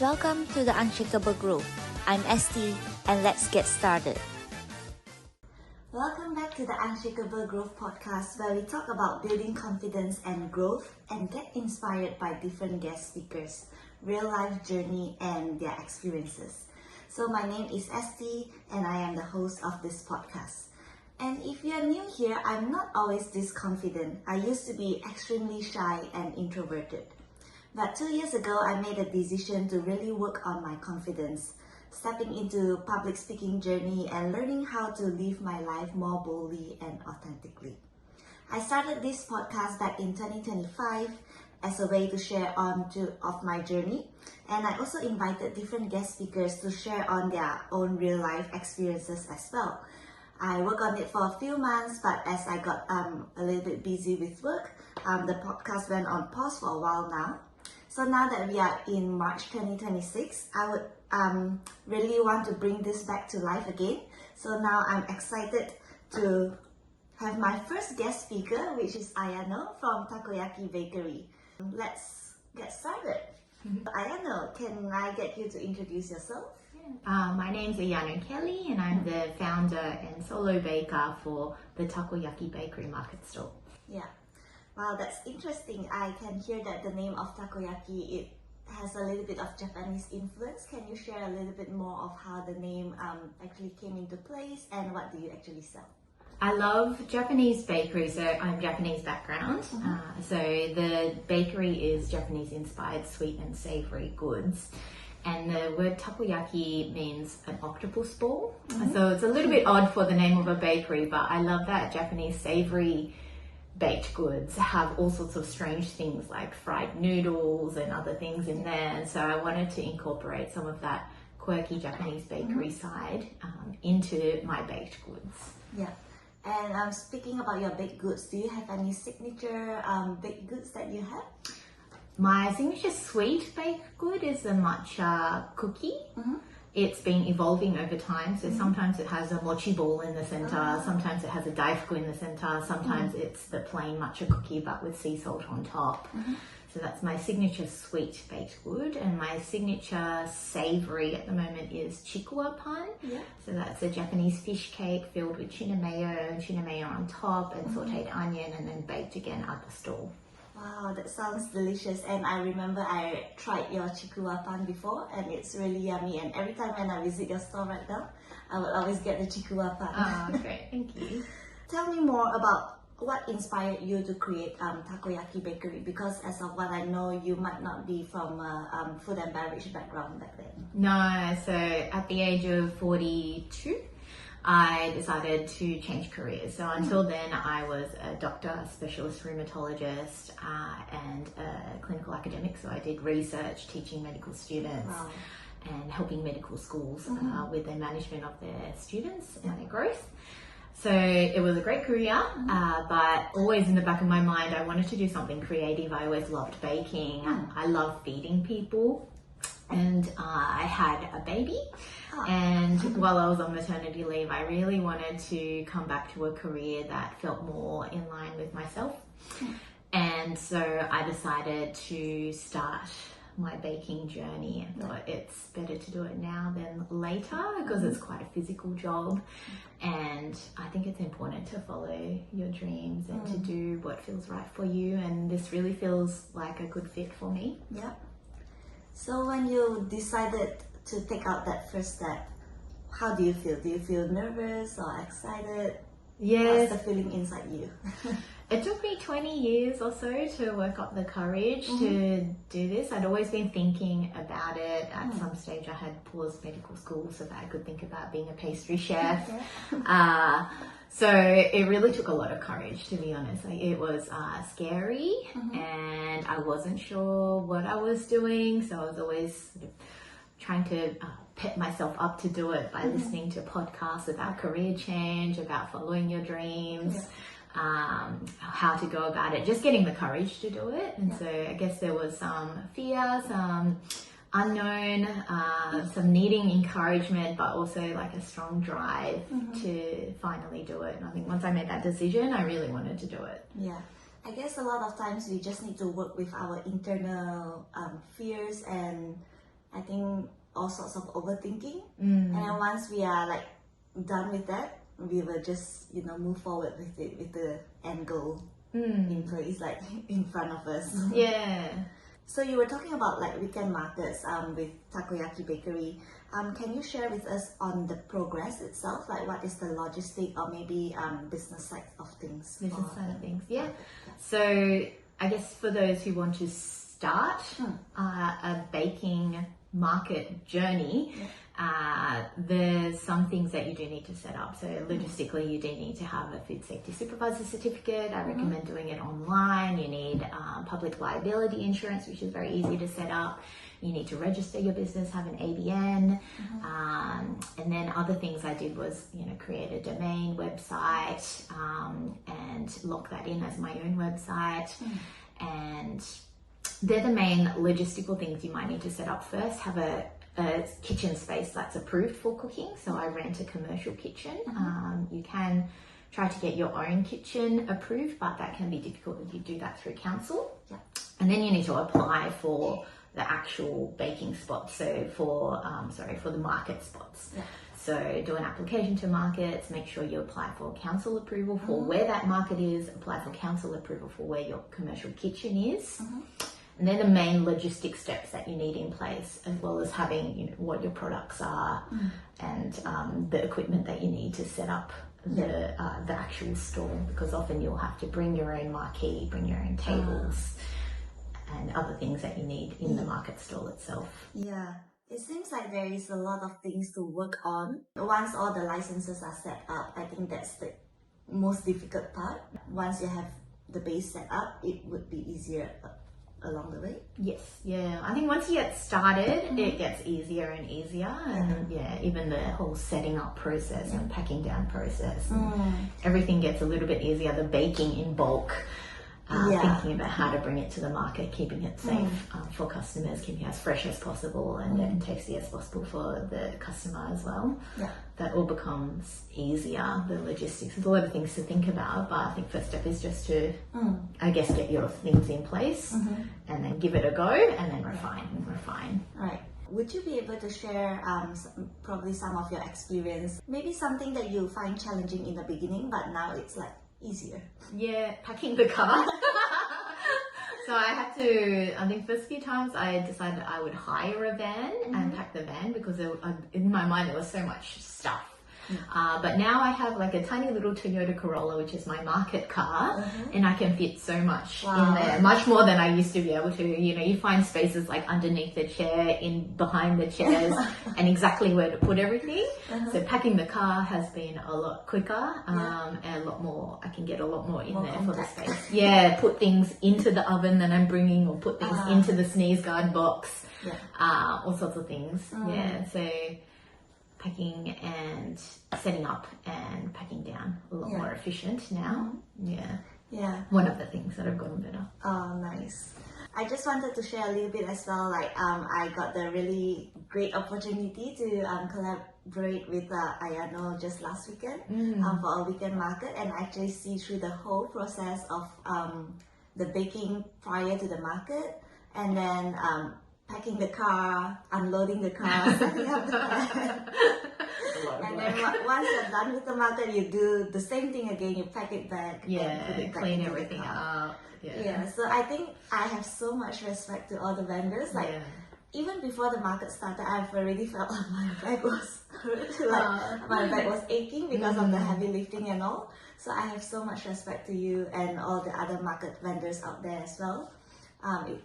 Welcome to the Unshakable Growth. I'm Esti, and let's get started. Welcome back to the Unshakable Growth podcast, where we talk about building confidence and growth and get inspired by different guest speakers, real life journey, and their experiences. So my name is Esti, and I am the host of this podcast. And if you are new here, I'm not always this confident. I used to be extremely shy and introverted. But 2 years ago, I made a decision to really work on my confidence, stepping into public speaking journey and learning how to live my life more boldly and authentically. I started this podcast back in 2025 as a way to share of my journey, and I also invited different guest speakers to share on their own real life experiences as well. I worked on it for a few months, but as I got a little bit busy with work, the podcast went on pause for a while now. So now that we are in March 2026, I would really want to bring this back to life again. So now I'm excited to have my first guest speaker, which is Ayano from Takoyaki Bakery. Let's get started. Ayano, can I get you to introduce yourself? My name's Ayano Kelly, and I'm the founder and solo baker for the Takoyaki Bakery Market Store. Yeah. Wow, that's interesting. I can hear that the name of takoyaki, it has a little bit of Japanese influence. Can you share a little bit more of how the name actually came into place and what do you actually sell? I love Japanese bakery, so I'm Japanese background. So the bakery is Japanese inspired sweet and savory goods. And the word takoyaki means an octopus ball. So it's a little bit odd for the name of a bakery, but I love that Japanese savory baked goods have all sorts of strange things like fried noodles and other things in there. So I wanted to incorporate some of that quirky Japanese bakery side into my baked goods. Yeah. And speaking about your baked goods, do you have any signature baked goods that you have? My signature sweet baked good is a matcha cookie. It's been evolving over time, so sometimes it has a mochi ball in the center, sometimes it has a daifuku in the center, sometimes it's the plain matcha cookie but with sea salt on top. So that's my signature sweet baked good, and my signature savory at the moment is chikuwa pan. So that's a Japanese fish cake filled with tuna mayo on top and sauteed onion and then baked again at the stall. Wow, that sounds delicious. And I remember I tried your chikuwa pan before and it's really yummy. And every time when I visit your store right now, I would always get the chikuwa pan. Oh, great. Thank you. Tell me more about what inspired you to create Takoyaki Bakery, because as of what I know, you might not be from a food and beverage background back then. No, so at the age of 42, I decided to change careers. So until then, I was a doctor, a specialist rheumatologist, and a clinical academic. So I did research, teaching medical students, and helping medical schools with their management of their students and their growth. So it was a great career, but always in the back of my mind, I wanted to do something creative. I always loved baking. I love feeding people. And I had a baby, and while I was on maternity leave, I really wanted to come back to a career that felt more in line with myself. And so I decided to start my baking journey. I thought it's better to do it now than later because it's quite a physical job, and I think it's important to follow your dreams and to do what feels right for you, and this really feels like a good fit for me. Yeah. So when you decided to take out that first step, how do you feel? Do you feel nervous or excited? Yes. What's the feeling inside you? It took me 20 years or so to work up the courage to do this. I'd always been thinking about it. At some stage I had paused medical school so that I could think about being a pastry chef. So it really took a lot of courage, to be honest. It was scary and I wasn't sure what I was doing. So I was always sort of trying to pep myself up to do it by listening to podcasts about career change, about following your dreams. How to go about it, just getting the courage to do it. And so I guess there was some fear, some unknown, some needing encouragement, but also like a strong drive to finally do it. And I think once I made that decision, I really wanted to do it. Yeah. I guess a lot of times we just need to work with our internal fears and I think all sorts of overthinking. Mm. And then once we are like done with that, we will just, you know, move forward with it, with the end goal in place, like in front of us. Yeah. So you were talking about like weekend markets with Takoyaki Bakery. Can you share with us on the progress itself? Like what is the logistic or maybe business side of things? Business side of things, yeah. So I guess for those who want to start a baking market journey, there's some things that you do need to set up. So logistically, you do need to have a food safety supervisor certificate. I recommend doing it online. You need public liability insurance, which is very easy to set up. You need to register your business, have an ABN. And then other things I did was, you know, create a domain website and lock that in as my own website. And they're the main logistical things you might need to set up first. Have a kitchen space that's approved for cooking. So I rent a commercial kitchen. You can try to get your own kitchen approved, but that can be difficult if you do that through council. And then you need to apply for the actual baking spots. So for the market spots. So do an application to markets, make sure you apply for council approval for where that market is, apply for council approval for where your commercial kitchen is. And they're the main logistic steps that you need in place, as well as having, you know, what your products are and the equipment that you need to set up the actual store, because often you'll have to bring your own marquee, bring your own tables and other things that you need in the market stall itself. Yeah. It seems like there is a lot of things to work on. Once all the licenses are set up, I think that's the most difficult part. Once you have the base set up, it would be easier along the way. Yes, yeah. I think once you get started, it gets easier and easier. And even the whole setting up process and packing down process, and everything gets a little bit easier. The baking in bulk, thinking about how to bring it to the market, keeping it safe for customers, keeping it as fresh as possible and tasty as possible for the customer as well. That all becomes easier, the logistics. There's a lot of things to think about, but I think first step is just to, I guess, get your things in place and then give it a go and then refine. Right. Would you be able to share probably some of your experience, maybe something that you find challenging in the beginning, but now it's like easier? Yeah, packing the car. So I had to, I think first few times I decided I would hire a van and pack the van, because in my mind there was so much stuff. But now I have like a tiny little Toyota Corolla, which is my market car, and I can fit so much in there, much more than I used to be able to. You know, you find spaces like underneath the chair, in behind the chairs, and exactly where to put everything. So packing the car has been a lot quicker, and a lot more. I can get a lot more in there compact for the space. Yeah, put things into the oven that I'm bringing, or put things into the sneeze guard box. All sorts of things. Yeah, so packing and setting up and packing down a lot more efficient now. One of the things that have gotten better. Oh, nice. I just wanted to share a little bit as well. Like I got the really great opportunity to collaborate with Ayano just last weekend for a weekend market, and actually see through the whole process of the baking prior to the market, and then packing the car, unloading the car, setting up the van. And then once you're done with the market, you do the same thing again. You pack it back. Yeah, and put it back clean into everything the car. up. Yeah, so I think I have so much respect to all the vendors. Like even before the market started, I've already felt like my back was hurt. Like my back was aching because of the heavy lifting and all. So I have so much respect to you and all the other market vendors out there as well.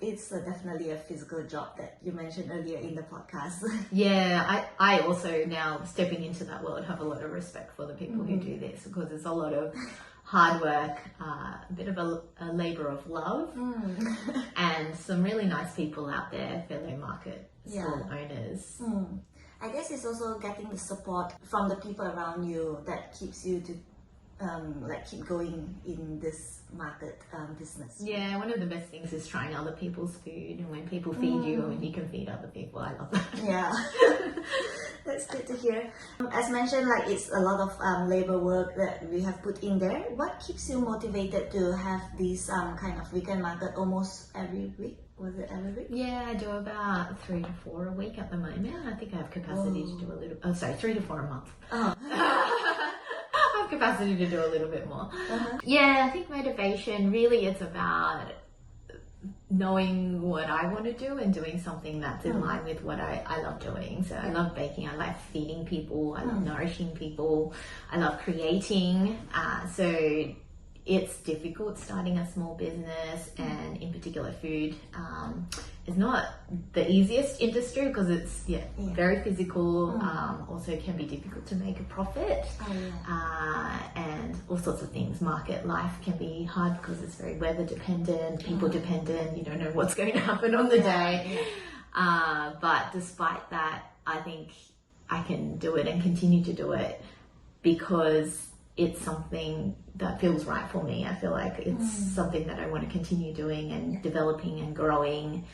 It's definitely a physical job that you mentioned earlier in the podcast. Yeah, I also, now stepping into that world, have a lot of respect for the people who do this, because it's a lot of hard work, a bit of a labour of love, and some really nice people out there, fellow market stall owners. I guess it's also getting the support from the people around you that keeps you to keep going in this market business. Yeah, one of the best things is trying other people's food, and when people feed you and you can feed other people, I love that. Yeah, that's good to hear. As mentioned, like it's a lot of labor work that we have put in there. What keeps you motivated to have these kind of weekend market almost every week? Was it every week? Yeah, I do about 3 to 4 a week at the moment. I think I have capacity to do a little. Oh, sorry, 3 to 4 a month. Oh. I have capacity to do a little bit more. Yeah, I think motivation really it's about knowing what I want to do and doing something that's in line with what I love doing. So I love baking, I like feeding people, I love nourishing people, I love creating. So it's difficult starting a small business, and in particular food is not the easiest industry because it's very physical, also can be difficult to make a profit, and all sorts of things. Market life can be hard because it's very weather dependent, people dependent, you don't know what's going to happen on the day. But despite that, I think I can do it and continue to do it because it's something that feels right for me. I feel like it's something that I want to continue doing and developing and growing,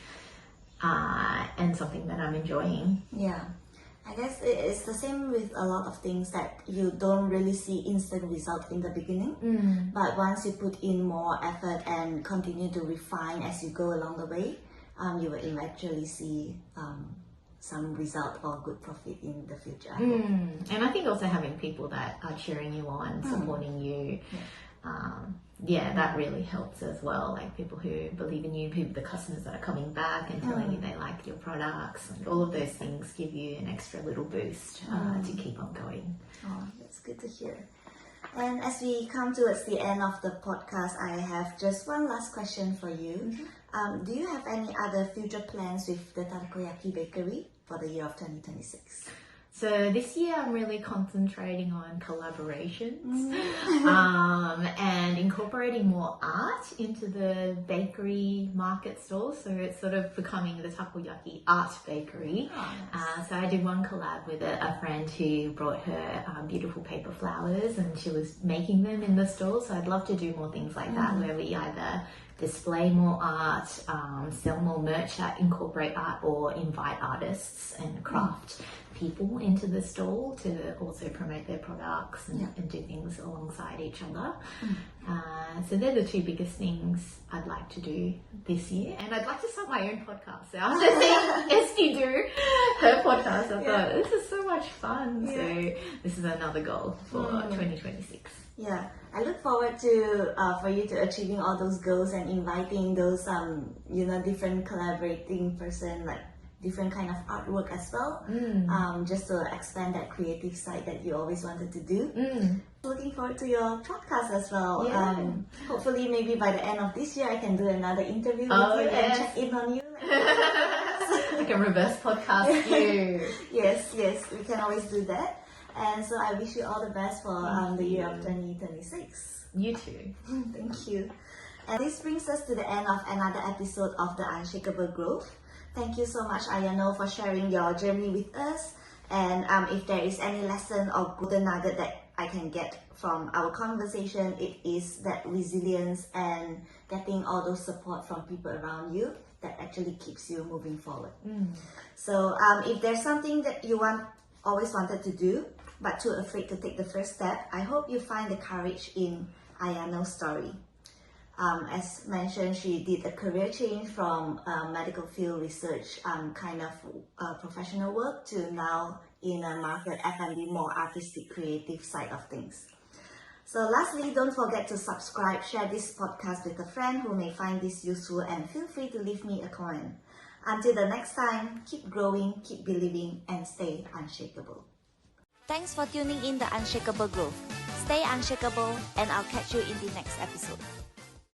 and something that I'm enjoying. Yeah, I guess it's the same with a lot of things that you don't really see instant result in the beginning, but once you put in more effort and continue to refine as you go along the way, you will eventually see some result or good profit in the future. And I think also having people that are cheering you on, supporting you, that really helps as well. Like people who believe in you, the customers that are coming back and telling you they like your products, and all of those things give you an extra little boost to keep on going. Oh, that's good to hear. And as we come towards the end of the podcast, I have just one last question for you. Do you have any other future plans with the Takoyaki Bakery for the year of 2026? So this year I'm really concentrating on collaborations and incorporating more art into the bakery market stores. So it's sort of becoming the Takoyaki Art Bakery. So I did one collab with a friend who brought her beautiful paper flowers, and she was making them in the store. So I'd love to do more things like that, where we either display more art, sell more merch that incorporate art, or invite artists and craft people into the stall to also promote their products and do things alongside each other. So they're the two biggest things I'd like to do this year. And I'd like to start my own podcast. So after seeing Esty do her podcast, I thought this is so much fun. So this is another goal for 2026. Yeah, I look forward to for you to achieving all those goals and inviting those different collaborating person, like different kind of artwork as well, just to expand that creative side that you always wanted to do. Looking forward to your podcast as well. Hopefully maybe by the end of this year I can do another interview with you and check in on you. I can reverse podcast you. Yes, we can always do that. And so I wish you all the best for the year of 2026. You too. Thank you. And this brings us to the end of another episode of The Unshakable Growth. Thank you so much, Ayano, for sharing your journey with us. And if there is any lesson or golden nugget that I can get from our conversation, it is that resilience and getting all those support from people around you that actually keeps you moving forward. So if there's something that you always wanted to do, but too afraid to take the first step, I hope you find the courage in Ayano's story. As mentioned, she did a career change from medical field research kind of professional work to now in a market F&B, more artistic, creative side of things. So lastly, don't forget to subscribe, share this podcast with a friend who may find this useful, and feel free to leave me a comment. Until the next time, keep growing, keep believing, and stay unshakable. Thanks for tuning in The Unshakable Growth. Stay unshakable, and I'll catch you in the next episode.